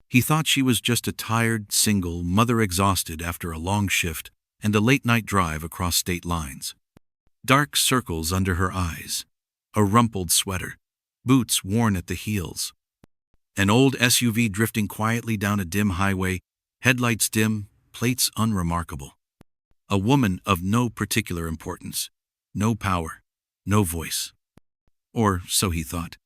He thought she was just a tired, single mother exhausted after a long shift and a late-night drive across state lines. Dark circles under her eyes, a rumpled sweater, boots worn at the heels. An old SUV drifting quietly down a dim highway, headlights dim, plates unremarkable. A woman of no particular importance, no power, no voice. Or so he thought.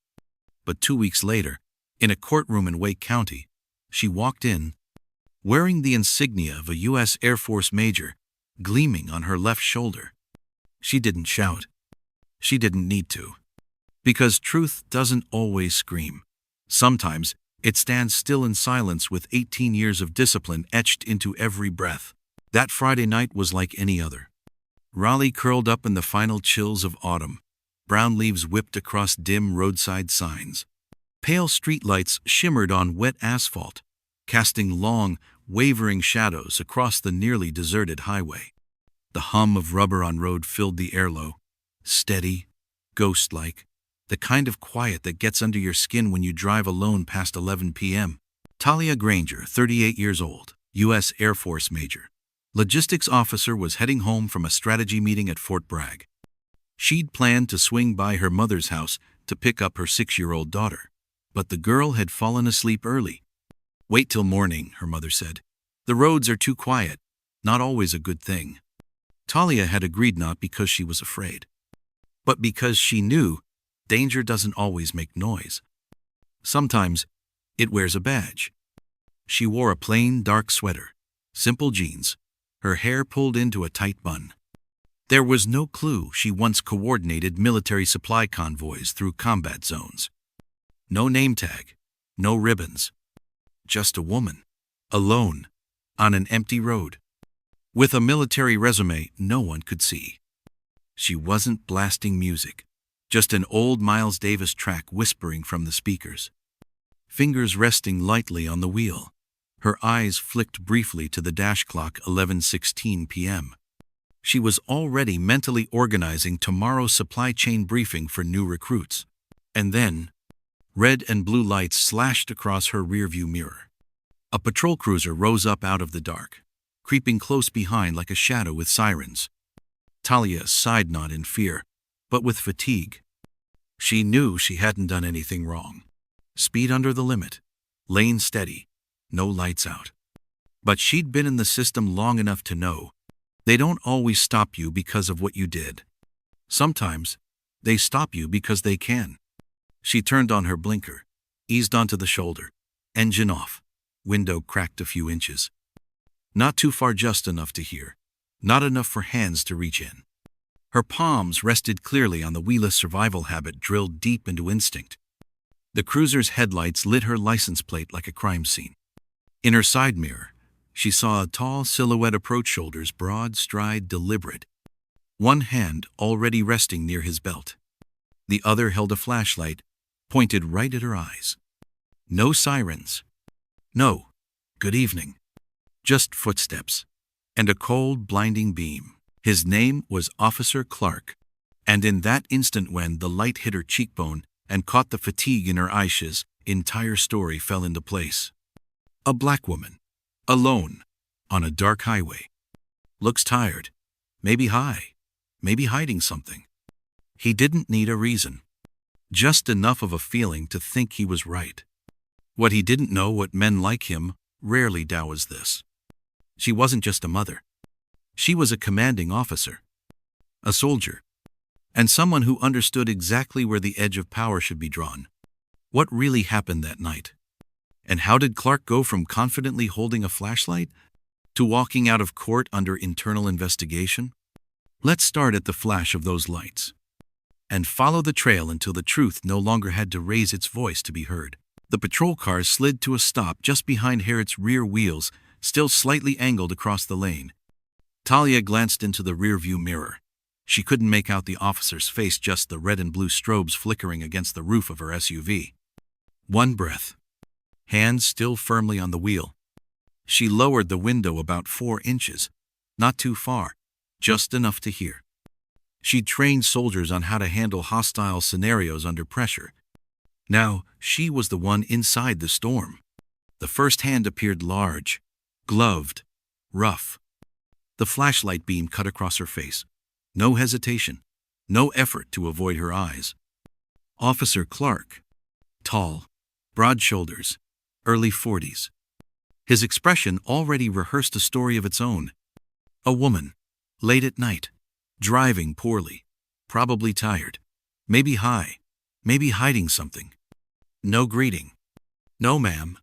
But 2 weeks later, in a courtroom in Wake County, she walked in, wearing the insignia of a U.S. Air Force major, gleaming on her left shoulder. She didn't shout. She didn't need to. Because truth doesn't always scream. Sometimes it stands still in silence with 18 years of discipline etched into every breath. That Friday night was like any other. Raleigh curled up in the final chills of autumn. Brown leaves whipped across dim roadside signs. Pale streetlights shimmered on wet asphalt, casting long, wavering shadows across the nearly deserted highway. The hum of rubber on road filled the air low, steady, ghost-like, the kind of quiet that gets under your skin when you drive alone past 11 p.m. Talia Granger, 38 years old, U.S. Air Force major, logistics officer, was heading home from a strategy meeting at Fort Bragg. She'd planned to swing by her mother's house to pick up her 6-year-old daughter, but the girl had fallen asleep early. "Wait till morning," her mother said. "The roads are too quiet, not always a good thing." Talia had agreed, not because she was afraid, but because she knew danger doesn't always make noise. Sometimes it wears a badge. She wore a plain, dark sweater, simple jeans, her hair pulled into a tight bun. There was no clue she once coordinated military supply convoys through combat zones. No name tag, no ribbons. Just a woman, alone, on an empty road, with a military resume no one could see. She wasn't blasting music, just an old Miles Davis track whispering from the speakers. Fingers resting lightly on the wheel, her eyes flicked briefly to the dash clock, 11:16 p.m. She was already mentally organizing tomorrow's supply chain briefing for new recruits. And then, red and blue lights slashed across her rearview mirror. A patrol cruiser rose up out of the dark, creeping close behind like a shadow with sirens. Talia sighed, not in fear, but with fatigue. She knew she hadn't done anything wrong. Speed under the limit, lane steady, no lights out. But she'd been in the system long enough to know they don't always stop you because of what you did. Sometimes they stop you because they can. She turned on her blinker, eased onto the shoulder, engine off, window cracked a few inches. Not too far, just enough to hear, not enough for hands to reach in. Her palms rested clearly on the wheelless survival habit drilled deep into instinct. The cruiser's headlights lit her license plate like a crime scene. In her side mirror, she saw a tall silhouette approach, shoulders broad, stride deliberate. One hand already resting near his belt. The other held a flashlight, pointed right at her eyes. No sirens. No "good evening." Just footsteps. And a cold, blinding beam. His name was Officer Clark. And in that instant, when the light hit her cheekbone and caught the fatigue in her eyes, entire story fell into place. A black woman, alone, on a dark highway. Looks tired, maybe high, maybe hiding something. He didn't need a reason. Just enough of a feeling to think he was right. What he didn't know, what men like him rarely do, was this. She wasn't just a mother. She was a commanding officer, a soldier, and someone who understood exactly where the edge of power should be drawn. What really happened that night? And how did Clark go from confidently holding a flashlight to walking out of court under internal investigation? Let's start at the flash of those lights and follow the trail until the truth no longer had to raise its voice to be heard. The patrol car slid to a stop just behind Harriet's rear wheels, still slightly angled across the lane. Talia glanced into the rearview mirror. She couldn't make out the officer's face, just the red and blue strobes flickering against the roof of her SUV. One breath. Hands still firmly on the wheel. She lowered the window about 4 inches. Not too far, just enough to hear. She'd trained soldiers on how to handle hostile scenarios under pressure. Now, she was the one inside the storm. The first hand appeared large, gloved, rough. The flashlight beam cut across her face. No hesitation, no effort to avoid her eyes. Officer Clark. Tall, broad shoulders, early 40s. His expression already rehearsed a story of its own. A woman, late at night, driving poorly, probably tired, maybe high, maybe hiding something. No greeting. No, ma'am.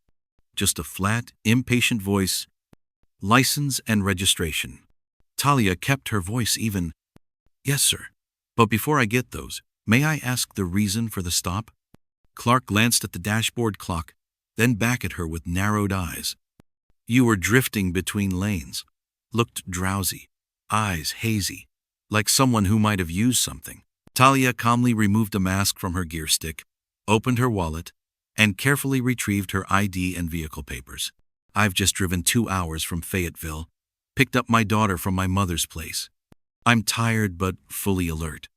Just a flat, impatient voice. License and registration. Talia kept her voice even. Yes, sir. But before I get those, may I ask the reason for the stop? Clark glanced at the dashboard clock, then back at her with narrowed eyes. You were drifting between lanes, looked drowsy, eyes hazy, like someone who might have used something. Talia calmly removed a mask from her gear stick, opened her wallet, and carefully retrieved her ID and vehicle papers. I've just driven 2 hours from Fayetteville, picked up my daughter from my mother's place. I'm tired but fully alert.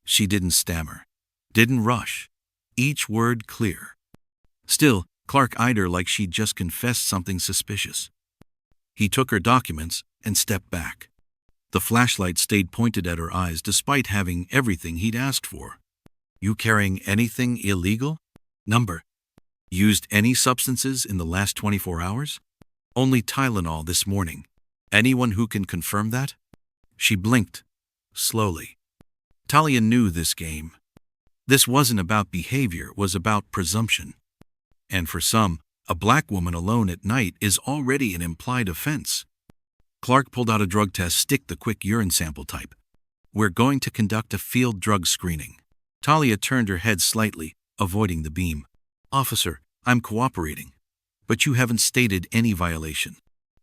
She didn't stammer, didn't rush, each word clear. Still, Clark eyed her like she'd just confessed something suspicious. He took her documents and stepped back. The flashlight stayed pointed at her eyes despite having everything he'd asked for. You carrying anything illegal? Number. Used any substances in the last 24 hours? Only Tylenol this morning. Anyone who can confirm that? She blinked, slowly. Talia knew this game. This wasn't about behavior, it was about presumption. And for some, a black woman alone at night is already an implied offense. Clark pulled out a drug test stick, the quick urine sample type. We're going to conduct a field drug screening. Talia turned her head slightly, avoiding the beam. Officer, I'm cooperating, but you haven't stated any violation.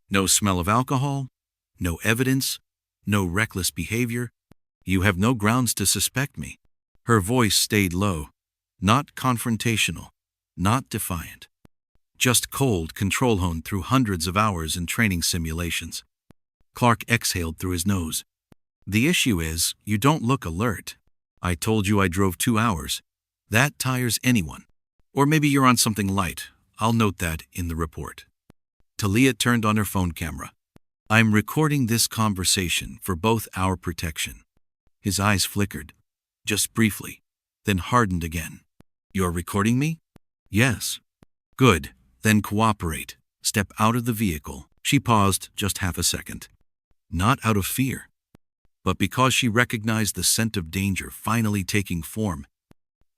No smell of alcohol, no evidence, no reckless behavior. You have no grounds to suspect me. Her voice stayed low, not confrontational, not defiant. Just cold control honed through hundreds of hours in training simulations. Clark exhaled through his nose. The issue is, you don't look alert. I told you I drove 2 hours. That tires anyone. Or maybe you're on something light. I'll note that in the report. Talia turned on her phone camera. I'm recording this conversation for both our protection. His eyes flickered, just briefly, then hardened again. You're recording me? Yes. Good. Then cooperate. Step out of the vehicle. She paused just half a second. Not out of fear, but because she recognized the scent of danger finally taking form.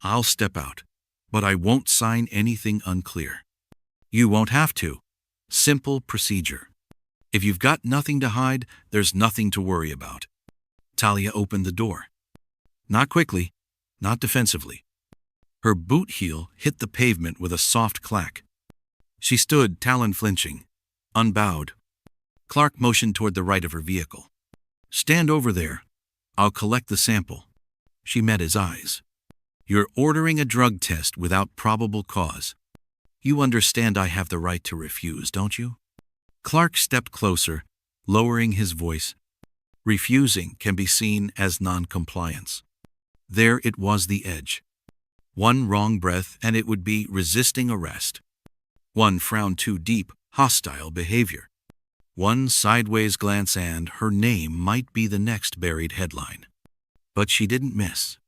I'll step out, but I won't sign anything unclear. You won't have to. Simple procedure. If you've got nothing to hide, there's nothing to worry about. Talia opened the door. Not quickly, not defensively. Her boot heel hit the pavement with a soft clack. She stood, talon flinching, unbowed. Clark motioned toward the right of her vehicle. Stand over there. I'll collect the sample. She met his eyes. You're ordering a drug test without probable cause. You understand I have the right to refuse, don't you? Clark stepped closer, lowering his voice. Refusing can be seen as non-compliance. There it was, the edge. One wrong breath and it would be resisting arrest. One frown too deep, hostile behavior. One sideways glance and her name might be the next buried headline. But she didn't miss.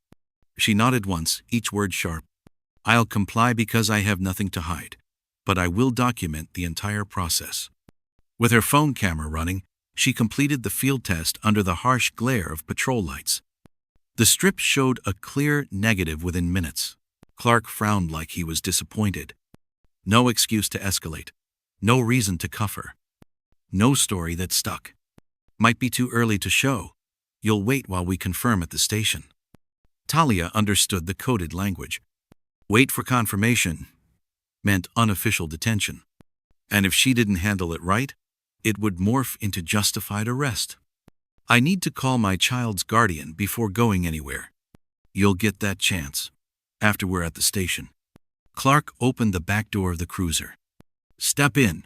She nodded once, each word sharp. I'll comply because I have nothing to hide, but I will document the entire process. With her phone camera running, she completed the field test under the harsh glare of patrol lights. The strip showed a clear negative within minutes. Clark frowned like he was disappointed. No excuse to escalate. No reason to cuff her. No story that stuck. Might be too early to show. You'll wait while we confirm at the station. Talia understood the coded language. Wait for confirmation meant unofficial detention. And if she didn't handle it right, it would morph into justified arrest. I need to call my child's guardian before going anywhere. You'll get that chance after we're at the station. Clark opened the back door of the cruiser. Step in.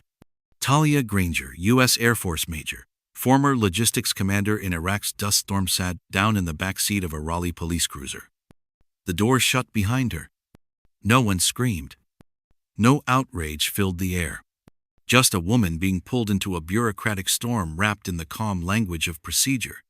Talia Granger, U.S. Air Force Major, former logistics commander in Iraq's dust storm, sat down in the back seat of a Raleigh police cruiser. The door shut behind her. No one screamed. No outrage filled the air. Just a woman being pulled into a bureaucratic storm wrapped in the calm language of procedure.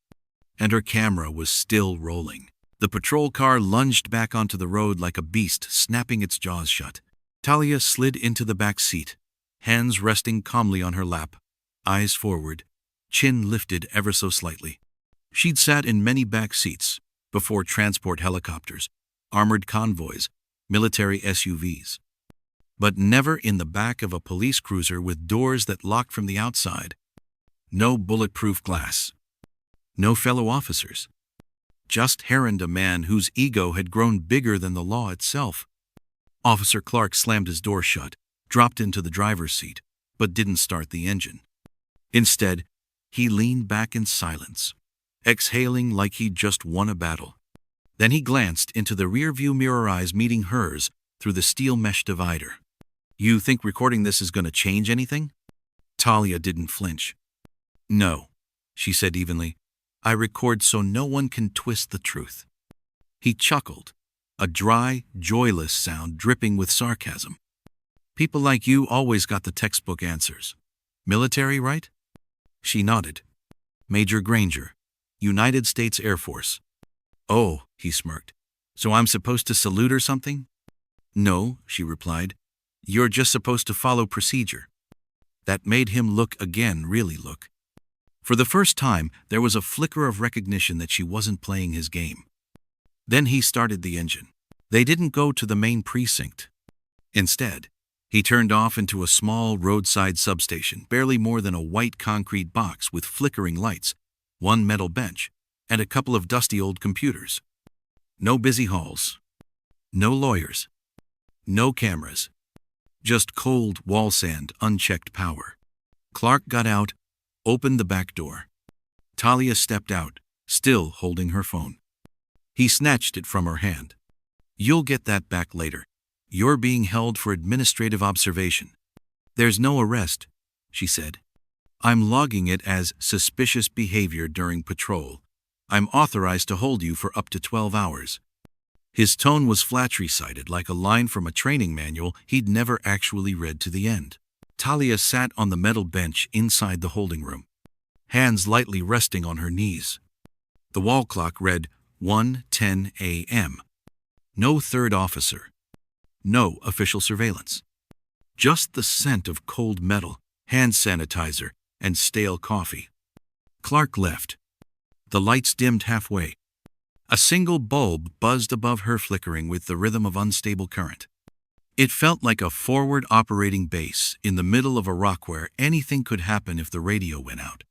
And her camera was still rolling. The patrol car lunged back onto the road like a beast, snapping its jaws shut. Talia slid into the back seat, hands resting calmly on her lap, eyes forward, chin lifted ever so slightly. She'd sat in many back seats, before transport helicopters, armored convoys, military SUVs. But never in the back of a police cruiser with doors that locked from the outside. No bulletproof glass. No fellow officers. Just Herond, a man whose ego had grown bigger than the law itself. Officer Clark slammed his door shut, dropped into the driver's seat, but didn't start the engine. Instead, he leaned back in silence, exhaling like he'd just won a battle. Then he glanced into the rearview mirror, eyes meeting hers through the steel mesh divider. "You think recording this is going to change anything?" Talia didn't flinch. "No," she said evenly. "I record so no one can twist the truth." He chuckled, a dry, joyless sound dripping with sarcasm. "People like you always got the textbook answers. Military, right?" She nodded. "Major Granger, United States Air Force." "Oh," he smirked. "So I'm supposed to salute or something?" "No," she replied. "You're just supposed to follow procedure." That made him look again, really look. For the first time, there was a flicker of recognition that she wasn't playing his game. Then he started the engine. They didn't go to the main precinct. Instead, he turned off into a small roadside substation, barely more than a white concrete box with flickering lights, one metal bench, and a couple of dusty old computers. No busy halls. No lawyers. No cameras. Just cold wall sand, unchecked power. Clark got out, opened the back door. Talia stepped out, still holding her phone. He snatched it from her hand. "You'll get that back later. You're being held for administrative observation." "There's no arrest," she said. "I'm logging it as suspicious behavior during patrol. I'm authorized to hold you for up to 12 hours. His tone was flat-recited, like a line from a training manual he'd never actually read to the end. Talia sat on the metal bench inside the holding room, hands lightly resting on her knees. The wall clock read 1:10 a.m. No third officer. No official surveillance. Just the scent of cold metal, hand sanitizer, and stale coffee. Clark left. The lights dimmed halfway. A single bulb buzzed above her, flickering with the rhythm of unstable current. It felt like a forward operating base in the middle of a rock where anything could happen if the radio went out.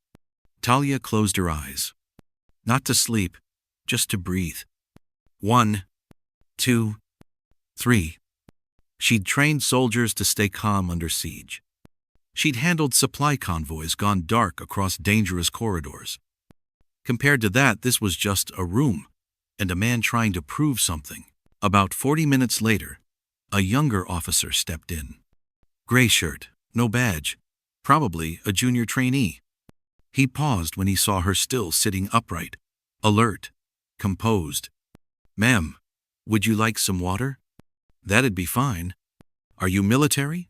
Talia closed her eyes. Not to sleep, just to breathe. 1, 2, 3. She'd trained soldiers to stay calm under siege. She'd handled supply convoys gone dark across dangerous corridors. Compared to that, this was just a room, and a man trying to prove something. About 40 minutes later, a younger officer stepped in. Gray shirt, no badge, probably a junior trainee. He paused when he saw her still sitting upright, alert, composed. "Ma'am, would you like some water?" "That'd be fine." "Are you military?"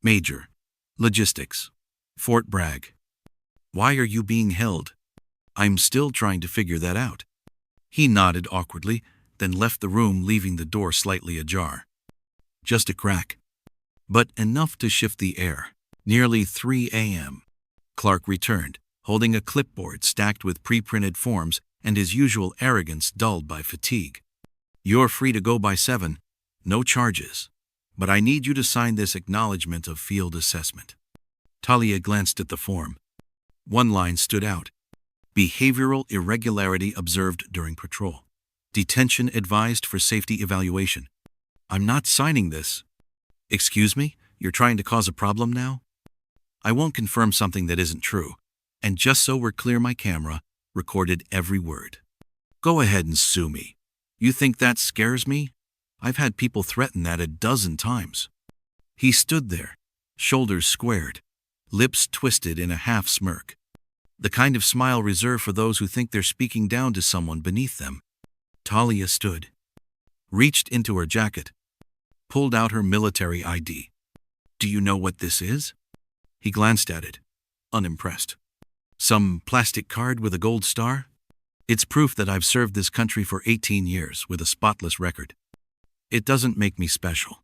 "Major. Logistics. Fort Bragg." "Why are you being held?" "I'm still trying to figure that out." He nodded awkwardly, then left the room, leaving the door slightly ajar. Just a crack, but enough to shift the air. Nearly 3 a.m. Clark returned, holding a clipboard stacked with pre-printed forms and his usual arrogance dulled by fatigue. "You're free to go by 7. No charges. But I need you to sign this acknowledgement of field assessment." Talia glanced at the form. One line stood out. Behavioral irregularity observed during patrol. Detention advised for safety evaluation. "I'm not signing this." "Excuse me? You're trying to cause a problem now?" "I won't confirm something that isn't true. And just so we're clear, my camera recorded every word." "Go ahead and sue me. You think that scares me? I've had people threaten that a dozen times." He stood there, shoulders squared, lips twisted in a half smirk. The kind of smile reserved for those who think they're speaking down to someone beneath them. Talia stood, reached into her jacket, pulled out her military ID. Do you know what this is? He glanced at it, unimpressed. Some plastic card with a gold star? It's proof that I've served this country for 18 years with a spotless record. It doesn't make me special.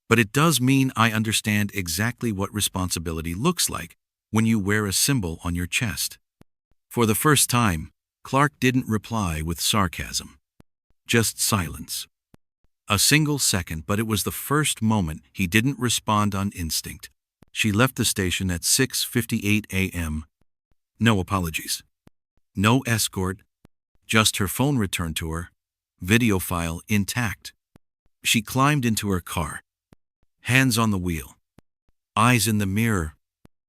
But it does mean I understand exactly what responsibility looks like when you wear a symbol on your chest. For the first time, Clark didn't reply with sarcasm. Just silence. A single second, but it was the first moment he didn't respond on instinct. She left the station at 6:58 a.m. No apologies. No escort. Just her phone returned to her, video file intact. She climbed into her car, hands on the wheel, eyes in the mirror.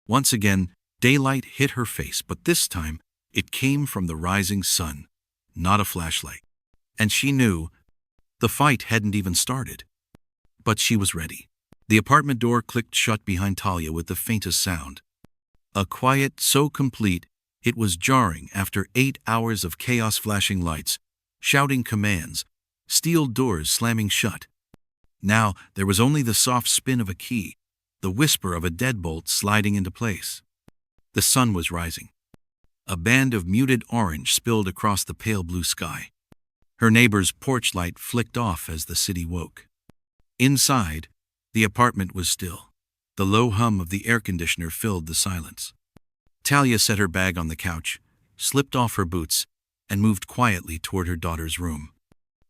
Once again, daylight hit her face, but this time it came from the rising sun, not a flashlight. And she knew the fight hadn't even started. But she was ready. The apartment door clicked shut behind Talia with the faintest sound. A quiet so complete it was jarring after 8 hours of chaos, flashing lights, shouting commands, steel doors slamming shut. Now there was only the soft spin of a key, the whisper of a deadbolt sliding into place. The sun was rising. A band of muted orange spilled across the pale blue sky. Her neighbor's porch light flicked off as the city woke. Inside, the apartment was still. The low hum of the air conditioner filled the silence. Talia set her bag on the couch, slipped off her boots, and moved quietly toward her daughter's room.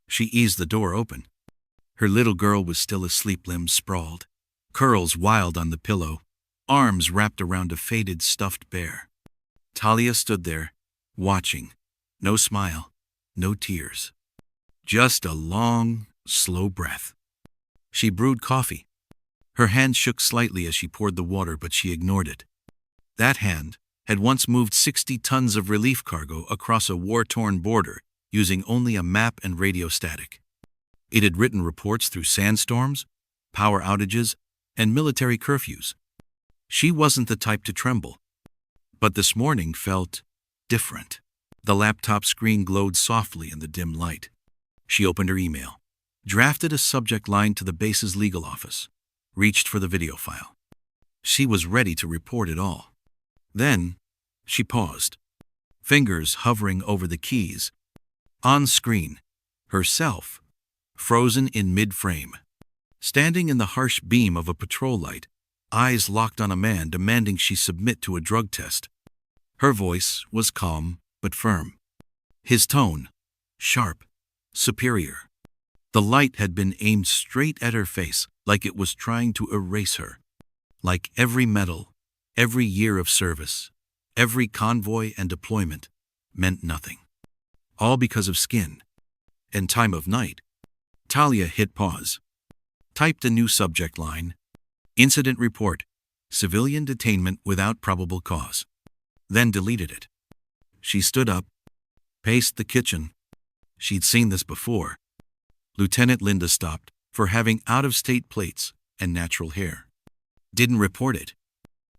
She eased the door open. Her little girl was still asleep, limbs sprawled, curls wild on the pillow, arms wrapped around a faded stuffed bear. Talia stood there, watching. No smile, no tears. Just a long, slow breath. She brewed coffee. Her hand shook slightly as she poured the water, but she ignored it. That hand had once moved 60 tons of relief cargo across a war-torn border using only a map and radio static. It had written reports through sandstorms, power outages, and military curfews. She wasn't the type to tremble. But this morning felt different. The laptop screen glowed softly in the dim light. She opened her email, drafted a subject line to the base's legal office, reached for the video file. She was ready to report it all. Then, she paused, fingers hovering over the keys. On screen, herself, frozen in mid-frame, standing in the harsh beam of a patrol light, eyes locked on a man demanding she submit to a drug test. Her voice was calm but firm. His tone, sharp, superior. The light had been aimed straight at her face, like it was trying to erase her. Like every medal, every year of service, every convoy and deployment meant nothing. All because of skin and time of night. Talia hit pause, typed a new subject line. Incident report, civilian detainment without probable cause. Then deleted it. She stood up, paced the kitchen. She'd seen this before. Lieutenant Linda stopped for having out-of-state plates and natural hair. Didn't report it.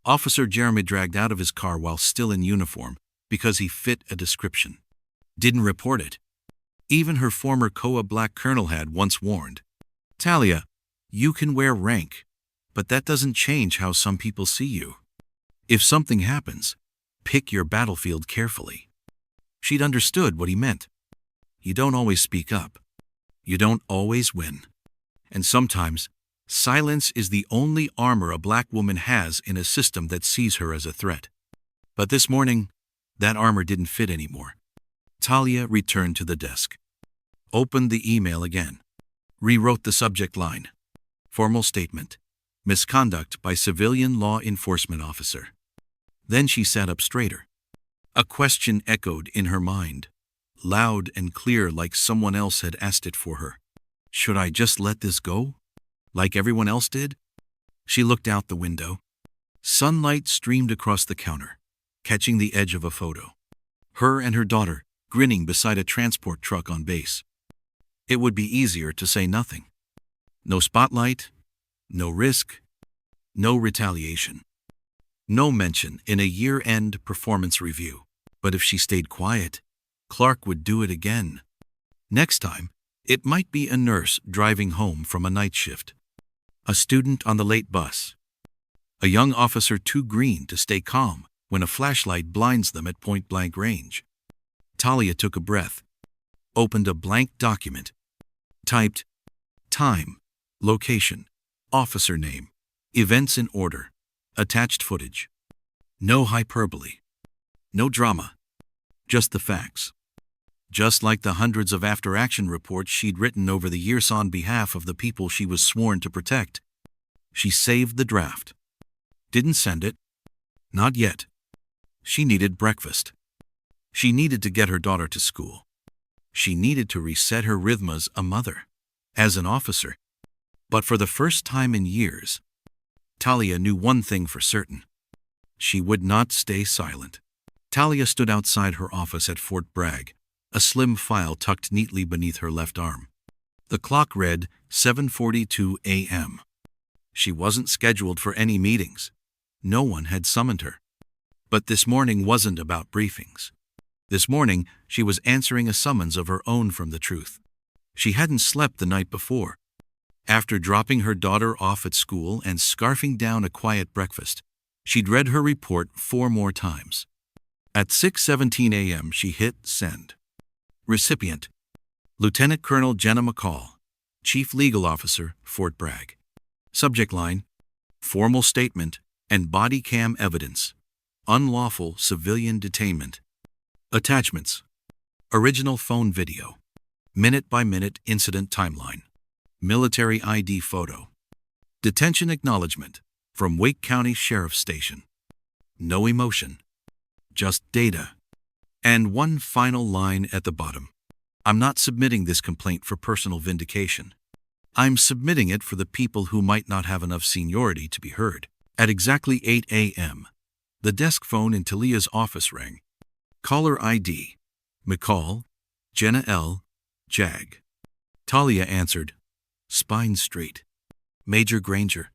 Officer Jeremy dragged out of his car while still in uniform because he fit a description. Didn't report it. Even her former COA black colonel had once warned. Talia, you can wear rank, but that doesn't change how some people see you. If something happens, pick your battlefield carefully. She'd understood what he meant. You don't always speak up. You don't always win. And sometimes, silence is the only armor a black woman has in a system that sees her as a threat. But this morning, that armor didn't fit anymore. Talia returned to the desk, opened the email again, rewrote the subject line. Formal statement. Misconduct by civilian law enforcement officer. Then she sat up straighter. A question echoed in her mind, loud and clear, like someone else had asked it for her. Should I just let this go? Like everyone else did? She looked out the window. Sunlight streamed across the counter, catching the edge of a photo. Her and her daughter, grinning beside a transport truck on base. It would be easier to say nothing. No spotlight, no risk, no retaliation. No mention in a year-end performance review. But if she stayed quiet, Clark would do it again. Next time, it might be a nurse driving home from a night shift. A student on the late bus, A young officer too green to stay calm when a flashlight blinds them at point-blank range. Talia took a breath, opened a blank document, typed time, location, officer name, events in order, attached footage. No hyperbole. No drama. Just the facts. Just like the hundreds of after-action reports she'd written over the years on behalf of the people she was sworn to protect. She saved the draft. Didn't send it. Not yet. She needed breakfast. She needed to get her daughter to school. She needed to reset her rhythm as a mother, as an officer. But for the first time in years, Talia knew one thing for certain. She would not stay silent. Talia stood outside her office at Fort Bragg, a slim file tucked neatly beneath her left arm. The clock read 7:42 a.m. She wasn't scheduled for any meetings. No one had summoned her. But this morning wasn't about briefings. This morning, she was answering a summons of her own from the truth. She hadn't slept the night before. After dropping her daughter off at school and scarfing down a quiet breakfast, she'd read her report 4 more times. At 6:17 a.m., she hit send. Recipient: Lieutenant Colonel Jenna McCall, Chief Legal Officer, Fort Bragg. Subject line: formal statement and body cam evidence. Unlawful civilian detainment. Attachments: original phone video, minute-by-minute incident timeline, military ID photo, detention acknowledgement from Wake County Sheriff's Station. No emotion, just data. And one final line at the bottom: I'm not submitting this complaint for personal vindication. I'm submitting it for the people who might not have enough seniority to be heard. At exactly 8 a.m., the desk phone in Talia's office rang. Caller ID: McCall, Jenna L., JAG. Talia answered, spine straight. Major Granger.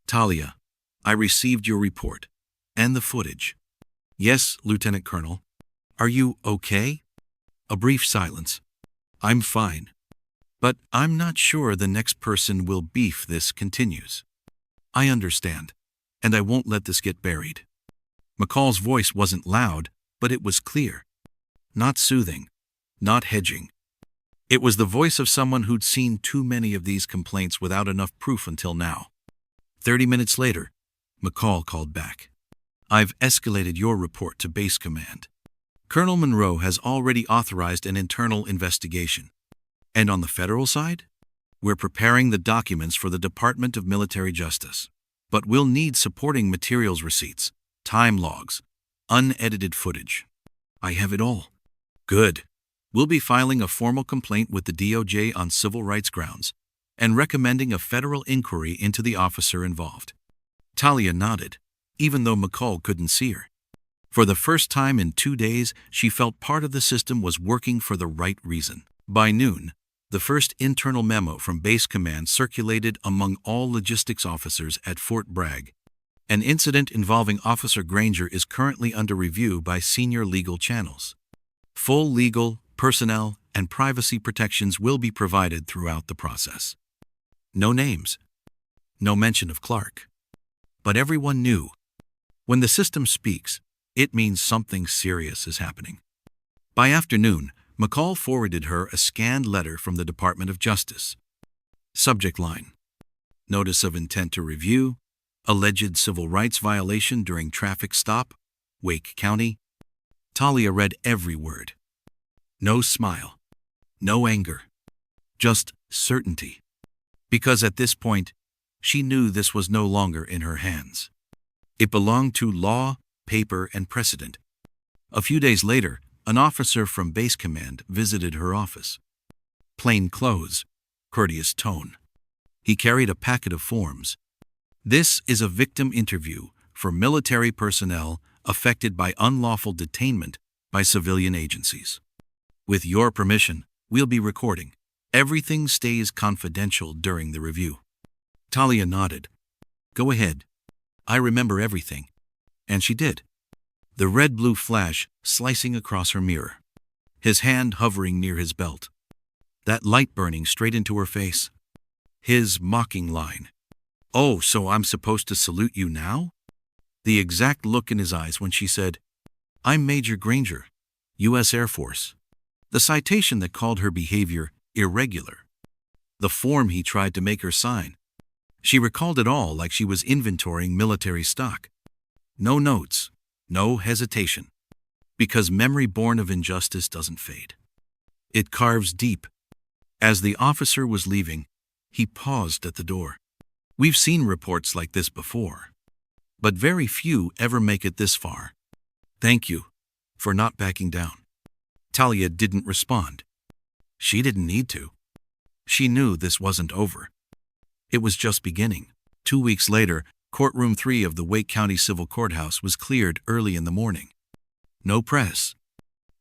Talia, I received your report. And the footage. Yes, Lieutenant Colonel. Are you okay? A brief silence. I'm fine. But I'm not sure the next person will beef this continues. I understand, and I won't let this get buried. McCall's voice wasn't loud, but it was clear. Not soothing, not hedging. It was the voice of someone who'd seen too many of these complaints without enough proof until now. 30 minutes later, McCall called back. I've escalated your report to Base Command. Colonel Monroe has already authorized an internal investigation. And on the federal side? We're preparing the documents for the Department of Military Justice. But we'll need supporting materials receipts, time logs, unedited footage. I have it all. Good. We'll be filing a formal complaint with the DOJ on civil rights grounds and recommending a federal inquiry into the officer involved. Talia nodded, even though McCall couldn't see her. For the first time in 2 days, she felt part of the system was working for the right reason. By noon, the first internal memo from Base Command circulated among all logistics officers at Fort Bragg. An incident involving Officer Granger is currently under review by senior legal channels. Full legal, personnel, and privacy protections will be provided throughout the process. No names. No mention of Clark. But everyone knew. When the system speaks, it means something serious is happening. By afternoon, McCall forwarded her a scanned letter from the Department of Justice. Subject line: Notice of intent to review, alleged civil rights violation during traffic stop, Wake County. Talia read every word. No smile. No anger. Just certainty. Because at this point, she knew this was no longer in her hands. It belonged to law, paper, and precedent. A few days later, an officer from Base Command visited her office. Plain clothes, courteous tone. He carried a packet of forms. This is a victim interview for military personnel affected by unlawful detainment by civilian agencies. With your permission, we'll be recording. Everything stays confidential during the review. Talia nodded. Go ahead. I remember everything. And she did. The red-blue flash slicing across her mirror. His hand hovering near his belt. That light burning straight into her face. His mocking line. "Oh, so I'm supposed to salute you now?" The exact look in his eyes when she said, "I'm Major Granger, U.S. Air Force." The citation that called her behavior irregular. The form he tried to make her sign. She recalled it all like she was inventorying military stock. No notes, no hesitation. Because memory born of injustice doesn't fade. It carves deep. As the officer was leaving, he paused at the door. We've seen reports like this before, but very few ever make it this far. Thank you for not backing down. Talia didn't respond. She didn't need to. She knew this wasn't over. It was just beginning. 2 weeks later, Courtroom 3 of the Wake County Civil Courthouse was cleared early in the morning. No press.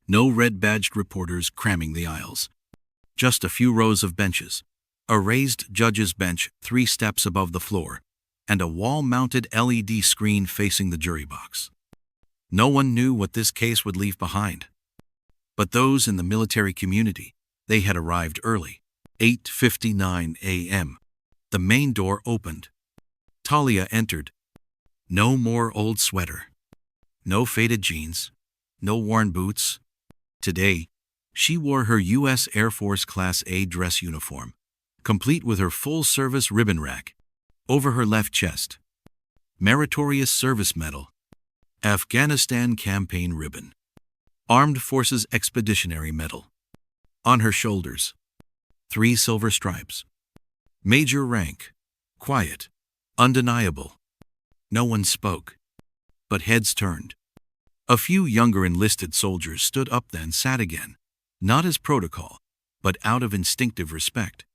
No red-badged reporters cramming the aisles. Just a few rows of benches. A raised judge's bench 3 steps above the floor, and a wall-mounted LED screen facing the jury box. No one knew what this case would leave behind. But those in the military community, they had arrived early. 8:59 a.m. The main door opened. Talia entered. No more old sweater. No faded jeans. No worn boots. Today, she wore her U.S. Air Force Class A dress uniform, complete with her full-service ribbon rack. Over her left chest, Meritorious Service Medal, Afghanistan Campaign Ribbon, Armed Forces Expeditionary Medal. On her shoulders, 3 silver stripes. Major rank, quiet, undeniable. No one spoke, but heads turned. A few younger enlisted soldiers stood up then sat again, not as protocol, but out of instinctive respect.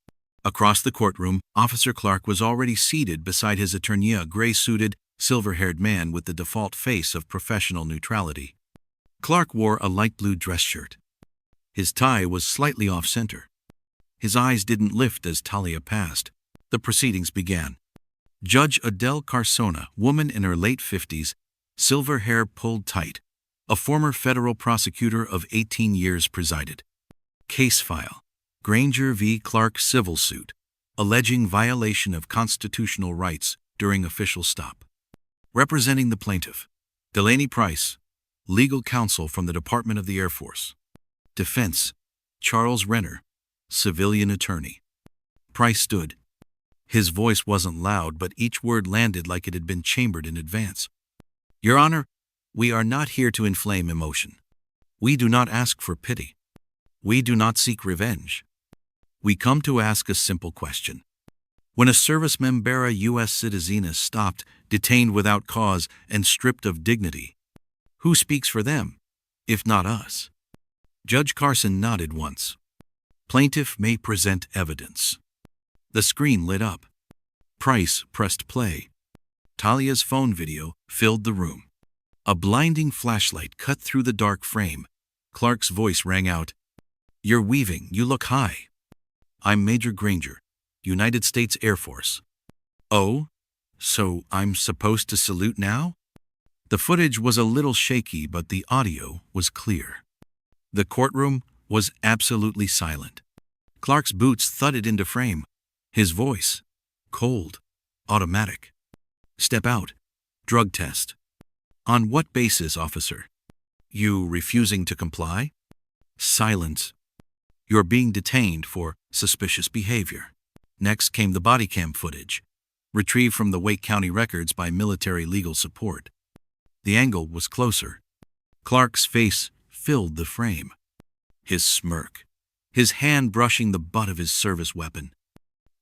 Across the courtroom, Officer Clark was already seated beside his attorney, a gray-suited, silver-haired man with the default face of professional neutrality. Clark wore a light blue dress shirt. His tie was slightly off-center. His eyes didn't lift as Talia passed. The proceedings began. Judge Adele Carsona, woman in her late 50s, silver hair pulled tight, a former federal prosecutor of 18 years presided. Case file: Granger v. Clark civil suit, alleging violation of constitutional rights during official stop. Representing the plaintiff, Delaney Price, legal counsel from the Department of the Air Force. Defense, Charles Renner, civilian attorney. Price stood. His voice wasn't loud, but each word landed like it had been chambered in advance. Your Honor, we are not here to inflame emotion. We do not ask for pity. We do not seek revenge. We come to ask a simple question. When a service member, a U.S. citizen, is stopped, detained without cause, and stripped of dignity, who speaks for them, if not us? Judge Carson nodded once. Plaintiff may present evidence. The screen lit up. Price pressed play. Talia's phone video filled the room. A blinding flashlight cut through the dark frame. Clark's voice rang out. You're weaving, you look high. I'm Major Granger, United States Air Force. Oh? So I'm supposed to salute now? The footage was a little shaky, but the audio was clear. The courtroom was absolutely silent. Clark's boots thudded into frame. His voice, cold, automatic. Step out. Drug test. On what basis, officer? You refusing to comply? Silence. You're being detained for suspicious behavior. Next came the body cam footage, retrieved from the Wake County records by military legal support. The angle was closer. Clark's face filled the frame. His smirk, his hand brushing the butt of his service weapon.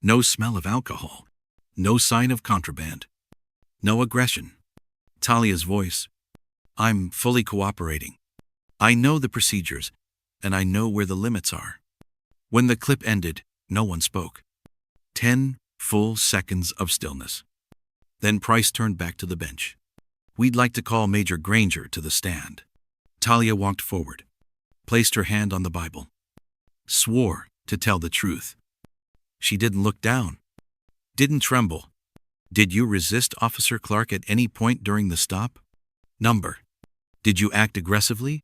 No smell of alcohol, no sign of contraband, no aggression. Talia's voice. I'm fully cooperating. I know the procedures, and I know where the limits are. When the clip ended, no one spoke. 10 full seconds of stillness. Then Price turned back to the bench. We'd like to call Major Granger to the stand. Talia walked forward, placed her hand on the Bible, swore to tell the truth. She didn't look down, didn't tremble. Did you resist Officer Clark at any point during the stop? Number. Did you act aggressively,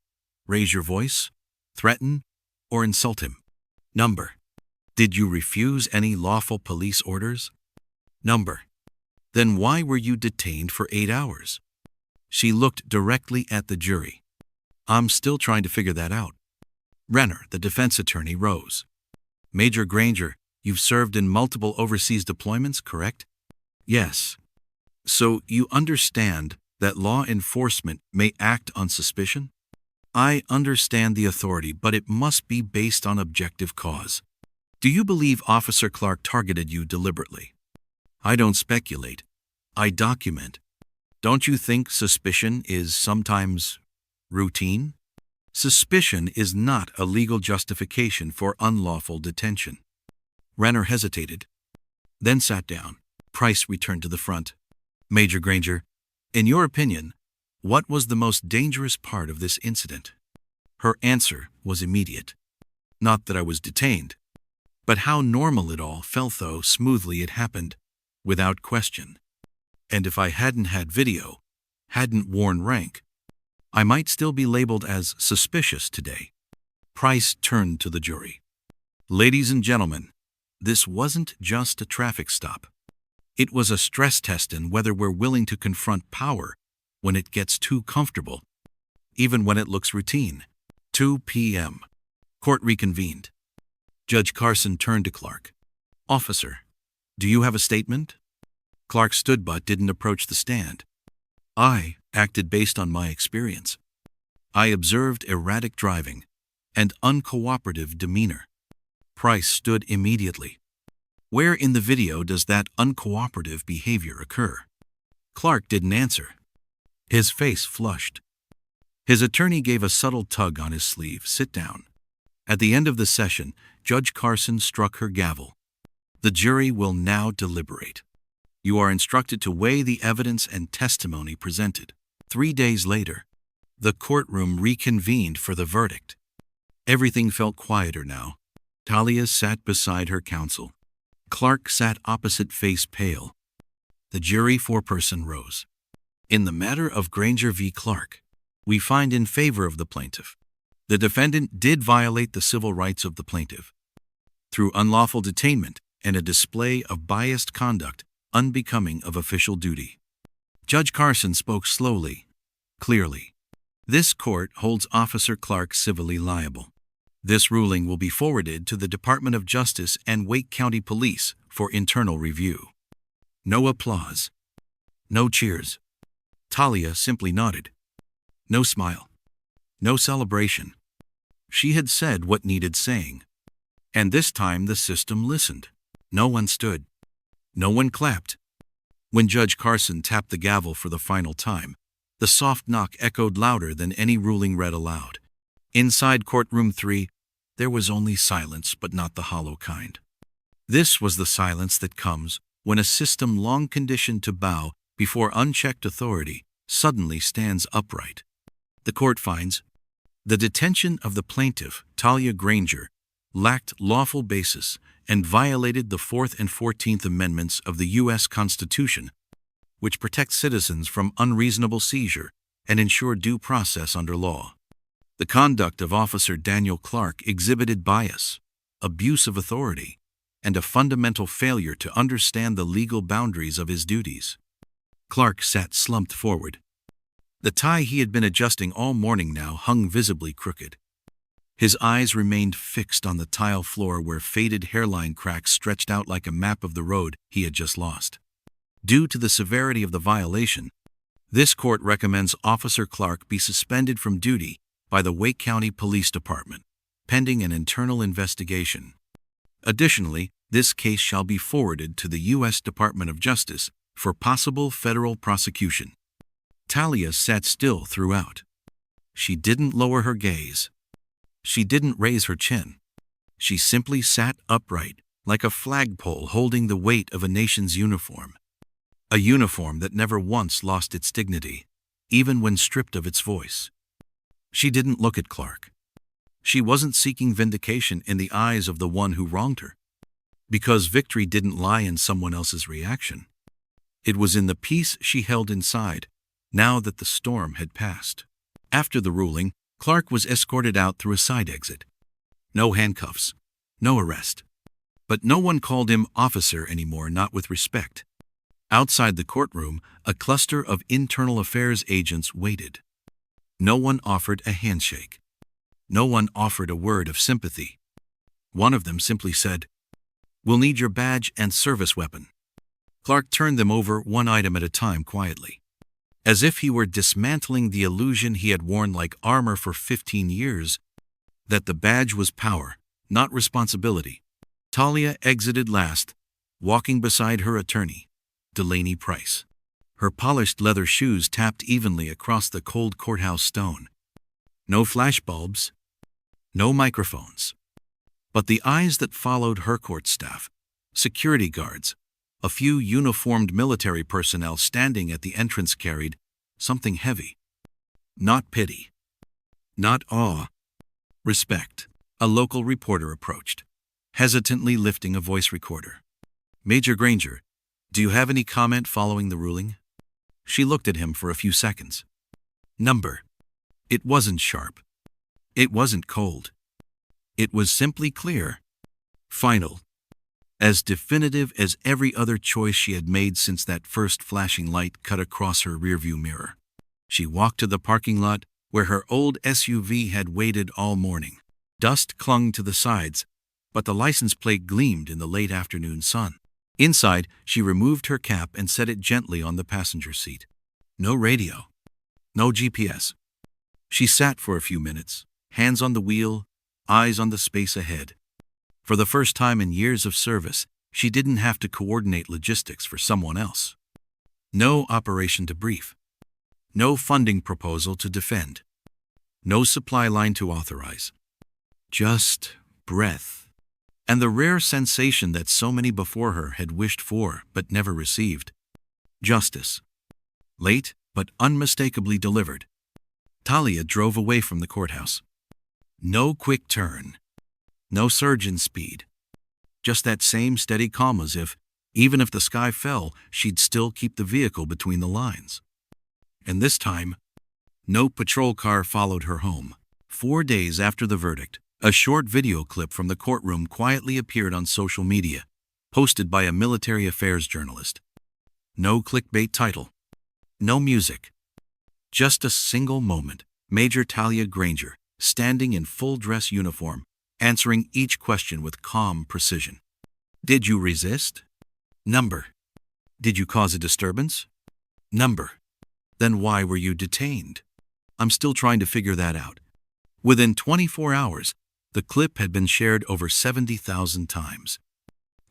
raise your voice, threaten, or insult him? Number. Did you refuse any lawful police orders? Number. Then why were you detained for 8 hours? She looked directly at the jury. I'm still trying to figure that out. Renner, the defense attorney, rose. Major Granger, you've served in multiple overseas deployments, correct? Yes. So you understand that law enforcement may act on suspicion? I understand the authority, but it must be based on objective cause. Do you believe Officer Clark targeted you deliberately? I don't speculate. I document. Don't you think suspicion is sometimes routine? Suspicion is not a legal justification for unlawful detention. Renner hesitated, then sat down. Price returned to the front. Major Granger, in your opinion, what was the most dangerous part of this incident? Her answer was immediate. Not that I was detained, but how normal it all felt, though smoothly it happened, without question. And if I hadn't had video, hadn't worn rank, I might still be labeled as suspicious today. Price turned to the jury. Ladies and gentlemen, this wasn't just a traffic stop. It was a stress test in whether we're willing to confront power when it gets too comfortable, even when it looks routine. 2 p.m. Court reconvened. Judge Carson turned to Clark. Officer, do you have a statement? Clark stood but didn't approach the stand. I acted based on my experience. I observed erratic driving and uncooperative demeanor. Price stood immediately. Where in the video does that uncooperative behavior occur? Clark didn't answer. His face flushed. His attorney gave a subtle tug on his sleeve. Sit down. At the end of the session, Judge Carson struck her gavel. The jury will now deliberate. You are instructed to weigh the evidence and testimony presented. 3 days later, the courtroom reconvened for the verdict. Everything felt quieter now. Talia sat beside her counsel. Clark sat opposite, face pale. The jury foreperson rose. In the matter of Granger v. Clark, we find in favor of the plaintiff. The defendant did violate the civil rights of the plaintiff through unlawful detainment and a display of biased conduct unbecoming of official duty. Judge Carson spoke slowly, clearly. This court holds Officer Clark civilly liable. This ruling will be forwarded to the Department of Justice and Wake County Police for internal review. No applause. No cheers. Talia simply nodded. No smile. No celebration. She had said what needed saying. And this time the system listened. No one stood. No one clapped. When Judge Carson tapped the gavel for the final time, the soft knock echoed louder than any ruling read aloud. Inside courtroom 3, there was only silence, but not the hollow kind. This was the silence that comes when a system long conditioned to bow before unchecked authority suddenly stands upright. The court finds the detention of the plaintiff, Talia Granger, lacked lawful basis and violated the 4th and 14th Amendments of the U.S. Constitution, which protect citizens from unreasonable seizure and ensure due process under law. The conduct of Officer Daniel Clark exhibited bias, abuse of authority, and a fundamental failure to understand the legal boundaries of his duties. Clark sat slumped forward. The tie he had been adjusting all morning now hung visibly crooked. His eyes remained fixed on the tile floor where faded hairline cracks stretched out like a map of the road he had just lost. Due to the severity of the violation, this court recommends Officer Clark be suspended from duty by the Wake County Police Department, pending an internal investigation. Additionally, this case shall be forwarded to the U.S. Department of Justice for possible federal prosecution. Talia sat still throughout. She didn't lower her gaze. She didn't raise her chin. She simply sat upright, like a flagpole holding the weight of a nation's uniform. A uniform that never once lost its dignity, even when stripped of its voice. She didn't look at Clark. She wasn't seeking vindication in the eyes of the one who wronged her. Because victory didn't lie in someone else's reaction. It was in the peace she held inside, now that the storm had passed. After the ruling, Clark was escorted out through a side exit. No handcuffs, no arrest. But no one called him officer anymore, not with respect. Outside the courtroom, a cluster of internal affairs agents waited. No one offered a handshake. No one offered a word of sympathy. One of them simply said, "We'll need your badge and service weapon." Clark turned them over one item at a time quietly, as if he were dismantling the illusion he had worn like armor for 15 years, that the badge was power, not responsibility. Talia exited last, walking beside her attorney, Delaney Price. Her polished leather shoes tapped evenly across the cold courthouse stone. No flashbulbs, no microphones. But the eyes that followed her court staff, security guards, a few uniformed military personnel standing at the entrance carried something heavy. Not pity. Not awe. Respect. A local reporter approached, hesitantly lifting a voice recorder. "Major Granger, do you have any comment following the ruling?" She looked at him for a few seconds. Number. It wasn't sharp. It wasn't cold. It was simply clear. Final. As definitive as every other choice she had made since that first flashing light cut across her rearview mirror. She walked to the parking lot where her old SUV had waited all morning. Dust clung to the sides, but the license plate gleamed in the late afternoon sun. Inside, she removed her cap and set it gently on the passenger seat. No radio. No GPS. She sat for a few minutes, hands on the wheel, eyes on the space ahead. For the first time in years of service, she didn't have to coordinate logistics for someone else. No operation to brief. No funding proposal to defend. No supply line to authorize. Just breath. And the rare sensation that so many before her had wished for but never received. Justice. Late, but unmistakably delivered. Talia drove away from the courthouse. No quick turn. No surge in speed. Just that same steady calm as if, even if the sky fell, she'd still keep the vehicle between the lines. And this time, no patrol car followed her home. 4 days after the verdict, a short video clip from the courtroom quietly appeared on social media, posted by a military affairs journalist. No clickbait title. No music. Just a single moment. Major Talia Granger, standing in full dress uniform, answering each question with calm precision. Did you resist? Number. Did you cause a disturbance? Number. Then why were you detained? I'm still trying to figure that out. Within 24 hours, the clip had been shared over 70,000 times.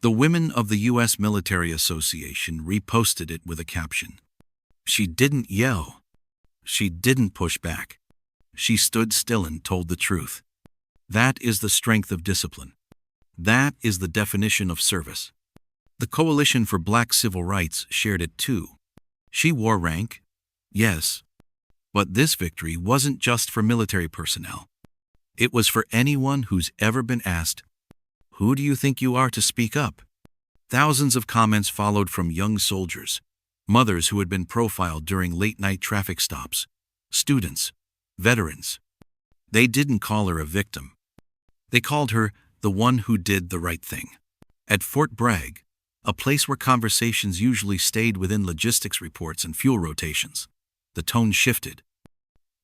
The women of the U.S. Military Association reposted it with a caption. She didn't yell. She didn't push back. She stood still and told the truth. That is the strength of discipline. That is the definition of service. The Coalition for Black Civil Rights shared it too. She wore rank, yes, but this victory wasn't just for military personnel. It was for anyone who's ever been asked, "Who do you think you are to speak up?" Thousands of comments followed from young soldiers, mothers who had been profiled during late-night traffic stops, students, veterans. They didn't call her a victim. They called her the one who did the right thing. At Fort Bragg, a place where conversations usually stayed within logistics reports and fuel rotations, the tone shifted.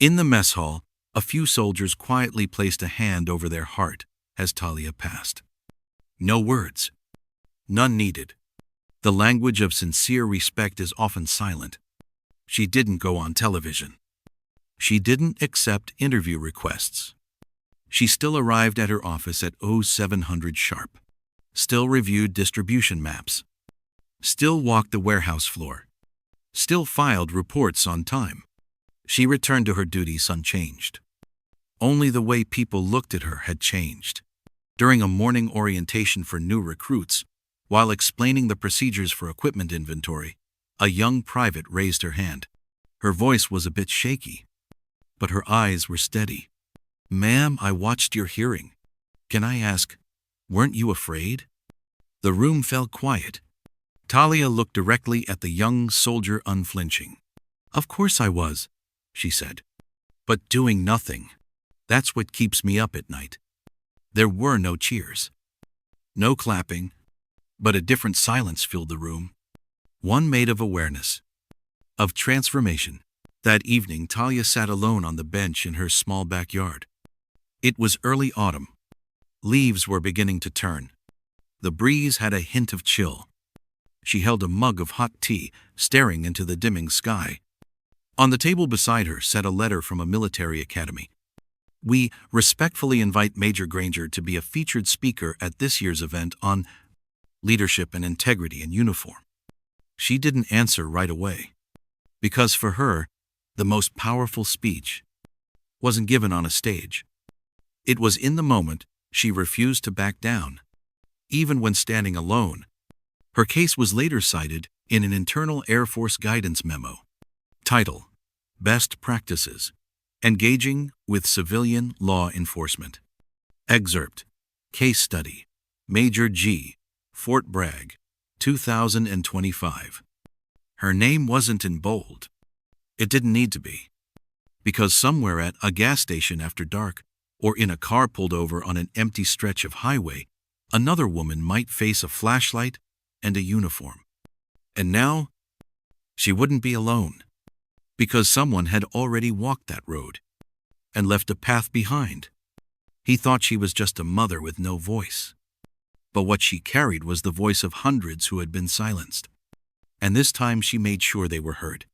In the mess hall, a few soldiers quietly placed a hand over their heart as Talia passed. No words. None needed. The language of sincere respect is often silent. She didn't go on television. She didn't accept interview requests. She still arrived at her office at 0700 sharp. Still reviewed distribution maps. Still walked the warehouse floor. Still filed reports on time. She returned to her duties unchanged. Only the way people looked at her had changed. During a morning orientation for new recruits, while explaining the procedures for equipment inventory, a young private raised her hand. Her voice was a bit shaky, but her eyes were steady. "Ma'am, I watched your hearing. Can I ask, weren't you afraid?" The room fell quiet. Talia looked directly at the young soldier unflinching. "Of course I was," she said. "But doing nothing. That's what keeps me up at night." There were no cheers. No clapping, but a different silence filled the room. one made of awareness, of transformation. That evening, Talia sat alone on the bench in her small backyard. It was early autumn. Leaves were beginning to turn. The breeze had a hint of chill. She held a mug of hot tea, staring into the dimming sky. On the table beside her sat a letter from a military academy. "We respectfully invite Major Granger to be a featured speaker at this year's event on leadership and integrity in uniform." She didn't answer right away, because for her, the most powerful speech wasn't given on a stage. It was in the moment. She refused to back down, even when standing alone. Her case was later cited in an internal Air Force guidance memo. Title: Best Practices: Engaging with Civilian Law Enforcement. Excerpt: Case Study, Major G, Fort Bragg, 2025. Her name wasn't in bold. It didn't need to be, because somewhere at a gas station after dark, or in a car pulled over on an empty stretch of highway, another woman might face a flashlight and a uniform. And now, she wouldn't be alone, because someone had already walked that road and left a path behind. He thought she was just a mother with no voice, but what she carried was the voice of hundreds who had been silenced. And this time she made sure they were heard.